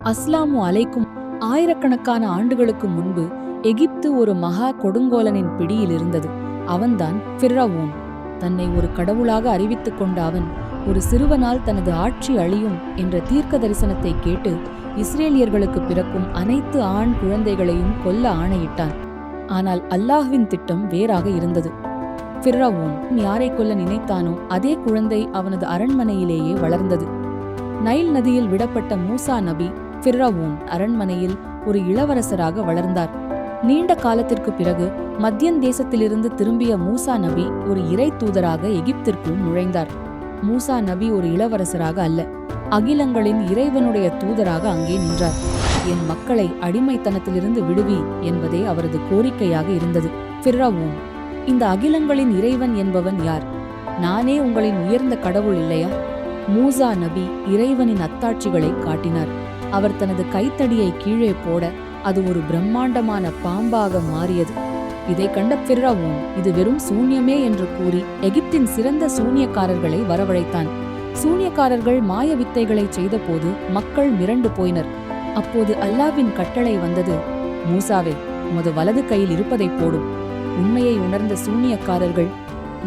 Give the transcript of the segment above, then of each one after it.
அஸ்லாமு அலைக்கும். ஆயிரக்கணக்கான ஆண்டுகளுக்கு முன்பு எகிப்து ஒரு மகா கொடுங்கோலனின் பிடியில் இருந்தது. அவன்தான் ஃபிர்அவுன். தன்னை ஒரு கடவுளாக அறிவித்துக் கொண்ட அவன் ஒரு சிறுவனால் தனது ஆட்சி அழியும் என்ற தீர்க்க தரிசனத்தை கேட்டு இஸ்ரேலியர்களுக்கு பிறக்கும் அனைத்து ஆண் குழந்தைகளையும் கொல்ல ஆணையிட்டான். ஆனால் அல்லாஹ்வின் திட்டம் வேறாக இருந்தது. ஃபிர்அவுன் யாரை கொல்ல நினைத்தானோ அதே குழந்தை அவனது அரண்மனையிலேயே வளர்ந்தது. நைல் நதியில் விடப்பட்ட மூசா நபி ஃபிர்அவுன் அரண்மனையில் ஒரு இளவரசராக வளர்ந்தார். நீண்ட காலத்திற்கு பிறகு மத்தியன் தேசத்திலிருந்து திரும்பிய மூசா நபி ஒரு இறை தூதராக எகிப்திற்குள் நுழைந்தார். மூசா நபி ஒரு இளவரசராக அல்ல, அகிலங்களின் இறைவனுடைய தூதராக அங்கே நின்றார். என் மக்களை அடிமைத்தனத்திலிருந்து விடுவி என்பதே அவரது கோரிக்கையாக இருந்தது. ஃபிர்அவுன், இந்த அகிலங்களின் இறைவன் என்பவன் யார்? நானே உங்களின் உயர்ந்த கடவுள் இல்லையா? மூசா நபி இறைவனின் அத்தாட்சிகளை காட்டினார். அவர் தனது கைத்தடியை கீழே போட அது ஒரு பிரம்மாண்டமான பாம்பாக மாறியது. இதை கண்ட ஃபிர்அவுன் இது வெறும் சூன்யமே என்று கூறி எகிப்தின் சிறந்த சூனியக்காரர்களை வரவழைத்தான். சூனியக்காரர்கள் மாய வித்தைகளை செய்தபோது மக்கள் மிரண்டு போயினர். அப்போது அல்லாஹ்வின் கட்டளை வந்தது, மூசாவே, உமது வலது கையில் இருப்பதை போடும். உண்மையை உணர்ந்த சூனியக்காரர்கள்,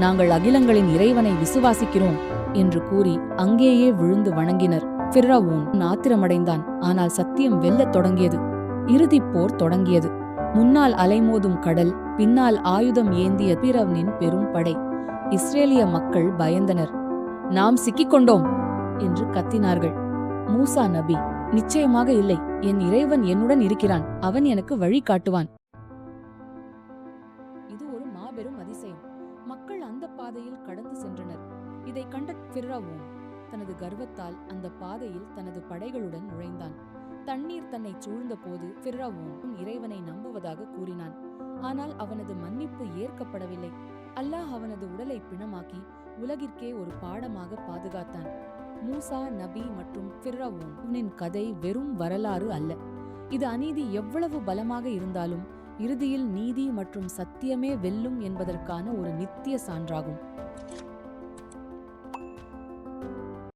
நாங்கள் அகிலங்களின் இறைவனை விசுவாசிக்கிறோம் என்று கூறி அங்கேயே விழுந்து வணங்கினர். ஃபிர்அவுன் ஆத்திரமடைந்தான். ஆனால் சத்தியம் வெல்லத் தொடங்கியது. இறுதிப் போர் தொடங்கியது. முன்னால் அலைமோதும் கடல், பின்னால் ஆயுதம் ஏந்திய ஃபிர்அவுனின் பெரும் படை. இஸ்ரேலிய மக்கள் பயந்தனர். நாம் சிக்கிக்கொண்டோம் என்று கத்தினார்கள். மூசா நபி, நிச்சயமாக இல்லை, என் இறைவன் என்னுடன் இருக்கிறான், அவன் எனக்கு வழி காட்டுவான். இது ஒரு மாபெரும் அதிசயம். மக்கள் அந்த பாதையில் கடந்து சென்றனர். இதை கண்ட ஃபிர்அவுன் தனது கர்வத்தால் அந்த பாதையில் தனது படைகளுடன் நுழைந்தான். தண்ணீர் தன்னை சூழ்ந்த போது ஃபிர்அவுன் இறைவனை நம்புவதாக கூறினான். ஆனால் அவனது மன்னிப்பு ஏற்கப்படவில்லை. அல்லாஹ் அவனது உடலை பிணமாக்கி உலகிற்கே ஒரு பாடமாக பாதுகாத்தான். மூசா நபி மற்றும் ஃபிர்அவுனின் கதை வெறும் வரலாறு அல்ல. இது அநீதி எவ்வளவு பலமாக இருந்தாலும் இறுதியில் நீதி மற்றும் சத்தியமே வெல்லும் என்பதற்கான ஒரு நித்திய சான்றாகும்.